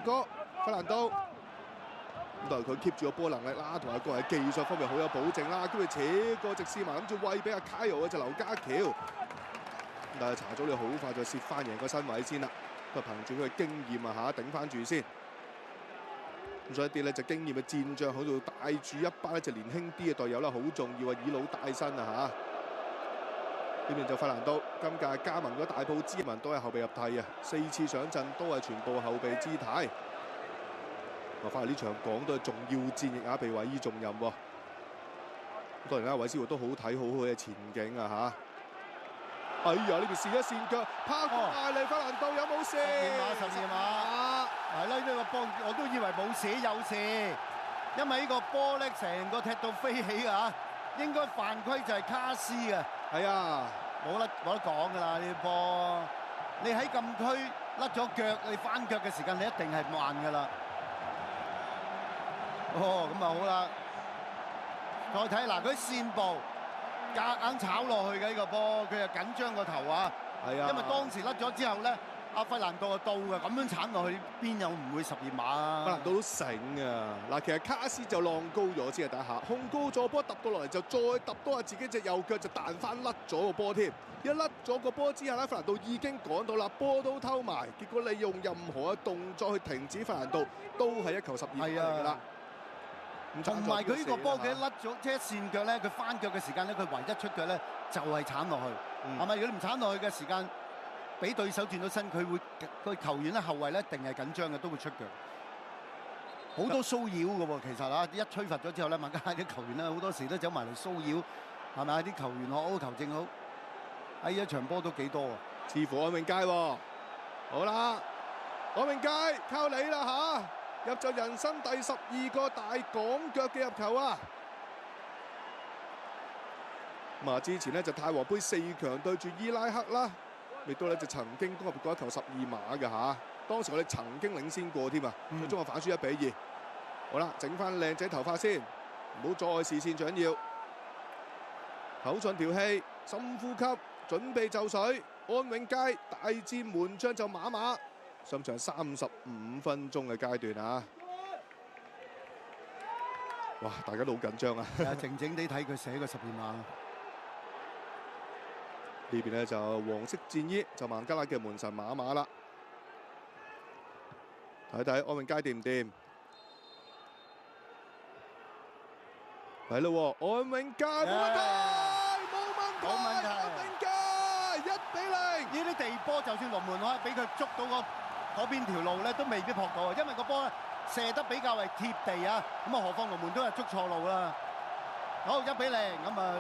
哥弗蘭道。咁但係佢 keep 住個波能力啦，同埋個人技術方面好有保證啦，跟住扯個直線埋，諗住餵俾阿 Kyle 就劉家橋。但係查祖利好快就攝翻贏個身位先啦，都係憑住佢嘅經驗啊頂翻住先。咁所以一啲咧就經驗嘅戰將喺度帶住一班咧就年輕啲嘅隊友啦，好重要啊，以老帶新啊呢邊就費蘭道，今屆加盟咗大埔之民都係後備入替啊，4次上陣都係全部後備姿態。話翻嚟呢場講到係重要戰役啊，被委以重任喎。當然啦，韋斯活都好睇好佢嘅前景啊哎呀！呢邊跣一跣腳，拍過埋嚟，費蘭道有冇事？12碼，係啦，呢個波我都以為冇事有事，因為呢個波咧成個踢到飛起啊！應該犯規就係卡斯嘅。係啊，冇得講㗎啦！呢啲波，你喺禁區甩咗腳，你翻腳嘅時間你一定係慢㗎啦。哦，咁啊好啦，再睇嗱，佢線步夾硬炒落去嘅呢個波，佢又緊張個頭啊！係啊，因為當時甩咗之後咧，阿費蘭道就到嘅，咁樣鏟落去邊有唔會12碼啊？費蘭道都醒啊！嗱，其實卡斯就浪高咗先係第一下，控高咗波揼到落嚟就再揼多下自己隻右腳就彈翻甩咗個波添。一甩咗個波之後咧，費蘭道已經趕到啦，波都偷埋，結果你用任何嘅動作去停止費蘭道，都係一球12碼嚟㗎啦。同埋佢呢個波佢一甩咗，即係一跣腳咧，佢翻腳嘅時間咧，佢唯一出腳咧就係鏟落去，係咪？如果你唔鏟落去嘅時間，俾對手轉到身，佢球員咧後衞咧一定係緊張嘅，都會出腳。好多騷擾嘅喎，其實啊，一吹罰咗之後咧，孟加拉啲球員咧好多時都走埋嚟騷擾，係咪啊？啲球員學好球證好，喺一場波都幾多啊！似乎安永佳喎，好啦，安永佳靠你啦入咗人生第12個大港腳嘅入球啊！咁之前咧就太和杯4強對住伊拉克啦，亦都咧就曾經攻入過一球12碼嘅當時我哋曾經領先過添啊，最終反輸1-2。好啦，整翻靚仔頭髮先，唔好阻礙視線，緊要口順條氣，深呼吸，準備就緒。安永佳大戰門將就馬馬。上場35分鐘嘅階段啊！哇，大家都好緊張啊！靜靜地睇佢寫個12碼。呢邊咧就黃色戰衣，就孟加拉嘅門神馬馬啦。睇睇安永佳掂唔掂？係咯，安永佳冇問題，冇問題，安永佳1-0。呢啲地波就算龍門可以俾佢捉到嗰邊條路咧，都未必撲到啊！因為個波咧射得比較係貼地啊，咁啊何況龍門都係捉錯路啦。好1-0，咁啊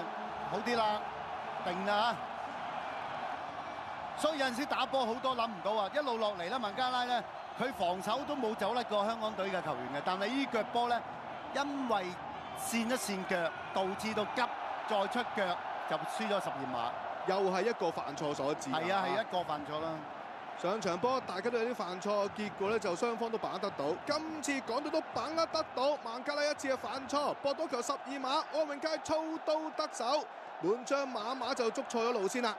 好啲啦，定啦。所以有陣時打波好多諗唔到啊！一路落嚟咧，孟加拉咧佢防守都冇走甩過香港隊嘅球員嘅，但係呢腳波咧因為跣一跣腳，導致到急再出腳就輸咗12碼，又係一個犯錯所致。係啊，係一個犯錯啦。上場波大家都有啲犯錯，結果咧就雙方都把握得到。今次港隊都把握得到，孟加拉一次嘅犯錯，博到球12碼，安永佳操刀得手，門將馬馬就捉錯咗路先啦。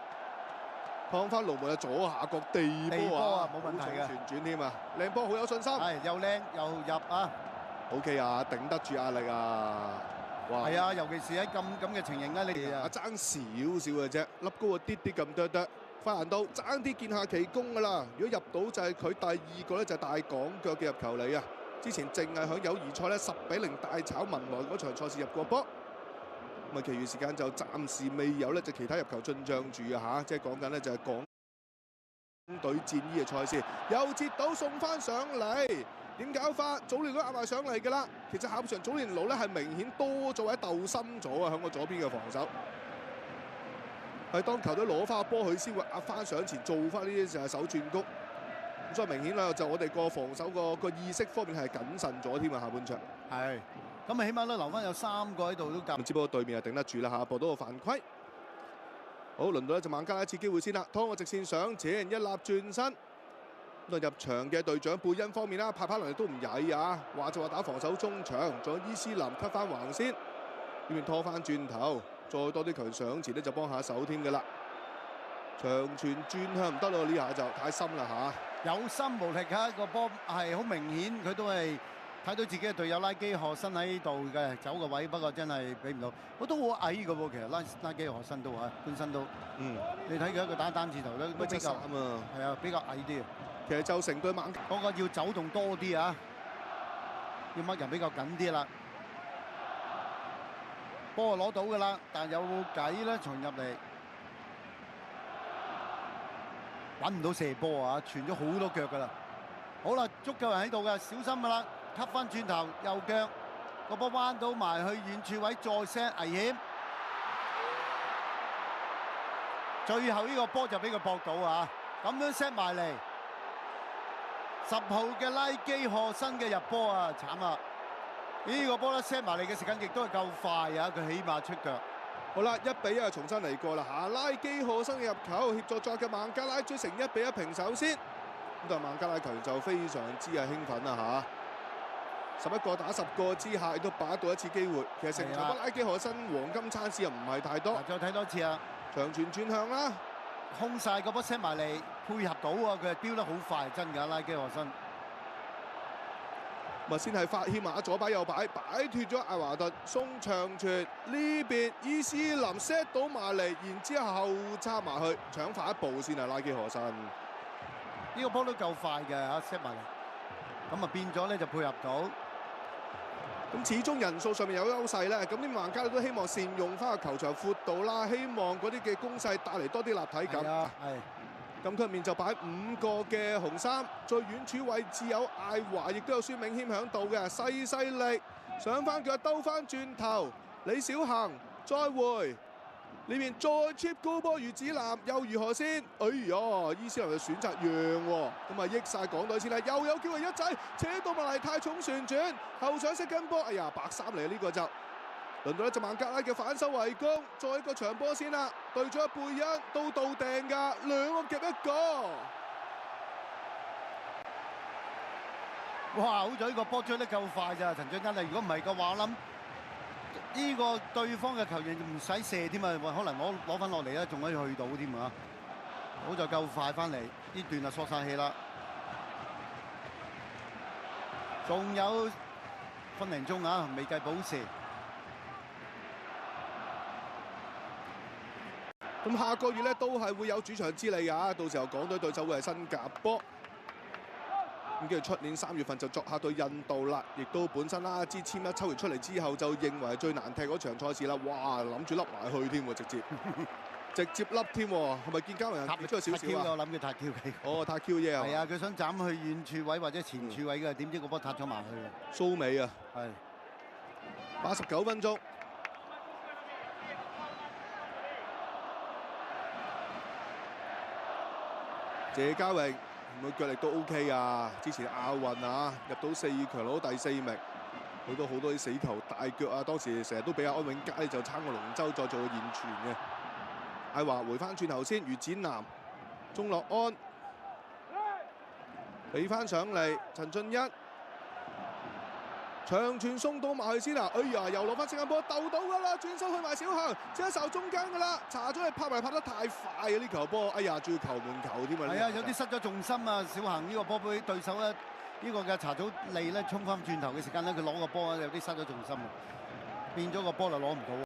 放翻龍門嘅左下角地波啊，冇問題嘅，旋轉添啊，靚波好有信心，係又靚又入啊 ！OK 啊，頂得住壓力啊！哇，係啊，尤其是喺咁嘅情形咧，你哋爭少少嘅啫，粒高啊啲啲咁多得。費蘭道爭啲見下奇功㗎啦！如果入到就係佢第2個咧，就係大港腳嘅入球嚟啊！之前淨係響友誼賽咧10-0大炒文萊嗰場賽事入過波，咁啊，其餘時間就暫時未有咧就其他入球進帳住啊即係講緊咧就係港隊戰衣嘅賽事，又接到送翻上嚟，點搞法？祖連都壓埋上嚟㗎啦！其實下半場祖連奴咧係明顯多咗喺鬥心咗啊，響個左邊嘅防守。係當球隊攞翻個波，佢先會壓翻上前做翻呢啲就係手轉谷，咁所以明顯啦，就我哋個防守個意識方面係謹慎咗添啊！下半場係咁啊，起碼都留翻有3個喺度都夾。只不過對面係頂得住啦博到個犯規。好，輪到咧就孟加拉一次機會先啦，拖個直線上前一立轉身。咁入場嘅隊長貝恩方面啦，拍能力都唔曳啊！話就話打防守中場，仲有伊斯林吸翻橫先，呢邊拖翻轉頭。再多啲球員上前咧就幫下手添㗎啦，長傳轉向唔得咯，呢下就太深啦有心無力㗎，個波係好明顯，佢都係睇到自己嘅隊友拉基賀森喺度嘅走個位，不過真係俾唔到。我都好矮嘅喎，其實拉基賀森都嚇，本身都你睇佢一個打單字頭都比較係啊，比較矮啲。其實就成隊猛嗰個要走動多啲啊，要乜人比較緊啲啦。波攞到㗎啦，但有冇計咧？傳入嚟揾唔到射波啊！傳咗好多腳㗎啦。好啦，足夠人喺度㗎，小心㗎啦！吸翻轉頭，右腳個波彎到埋去遠處位，再 set 危險。最後呢個波就俾佢搏到啊！咁樣 set 埋嚟，10號嘅拉基賀森嘅入波啊，慘啊！呢個波咧 set 埋嚟嘅時間亦都係夠快啊！佢起碼出腳。好啦，1比1重新嚟過啦嚇，拉基賀森嘅入球協助作嘅孟加拉追成1比1平手先。咁但係孟加拉球員就非常之興奮啦嚇，11個打10個之下，亦都把握到一次機會。其實成場拉基賀森黃金餐市又唔係太多。再睇多次啊！長傳轉向啦，空晒個波 set 埋嚟，配合到啊！佢係飆得好快，真㗎拉基賀森。咪先係法希馬左擺右擺，擺脱咗艾華頓，送長傳呢邊伊斯林 set 到埋嚟，然之後插埋去搶快一步先啊！拉基賀森呢個波都夠快嘅嚇 set 埋嚟，咁啊變咗咧就配合到。咁始終人數上面有優勢咧，咁啲孟加拉都希望善用翻個球場闊度啦，希望嗰啲嘅攻勢帶嚟多啲立體感。係。禁區面就擺5個嘅紅衫，最遠處位置有艾華，亦都有孫銘謙喺度嘅，細力上翻腳兜翻轉頭，李小恆再回呢邊再 chip 高波魚子南又如何先？哎呀，伊斯蘭就選擇讓喎，咁啊益晒港隊先啦，又有機會一仔扯到埋嚟太重旋轉，後上式跟波，哎呀白衫嚟呢個就。輪到一隻孟加拉嘅反手圍攻，再一個長波先啦，對咗貝恩都到掟㗎，2個夾1個。哇！好在呢個波追得夠快咋，陳俊恩啊！如果唔係嘅話，我諗呢個對方嘅球員唔使射添啊，可能攞翻落嚟咧，仲可以去到添啊！好在夠快翻嚟，呢段就索晒氣啦。仲有分零鐘啊，未計補時。咁下個月咧都係會有主場之利㗎，到時候港隊對手會係新加坡。咁跟住出年3月份就作客對印度啦，亦都本身啦，支簽一抽完出嚟之後就認為係最難踢嗰場賽事啦。哇，諗住笠埋去添喎，直接笠添喎，係咪見交人出咗少少啊？我諗佢撻 Q 嘅。哦，撻 Q 啫啊！係啊，佢想斬去遠處位或者前處位嘅，點知個波撻咗埋去。蘇美啊，係89分鐘。謝家榮佢腳力都 OK 啊！之前亞運啊入到4強攞第4名，佢都好多啲死球大腳啊！當時成日都俾阿安永佳就撐過龍舟再做個現傳嘅。艾華回翻轉頭先，余展南、鐘樂安俾翻上嚟，陳俊一長傳送到埋去先啊！哎呀，又攞翻新加坡鬥到㗎啦，轉手去埋小恆，即係受中間㗎啦，查咗佢拍埋拍得太快啊！呢球波，哎呀，仲要球門球添啊！係啊，有啲失咗重心啊！小恆呢個波俾對手咧，呢個嘅查祖利咧衝翻轉頭嘅時間咧，佢攞個波有啲失咗重心啊，變咗個波就攞唔到。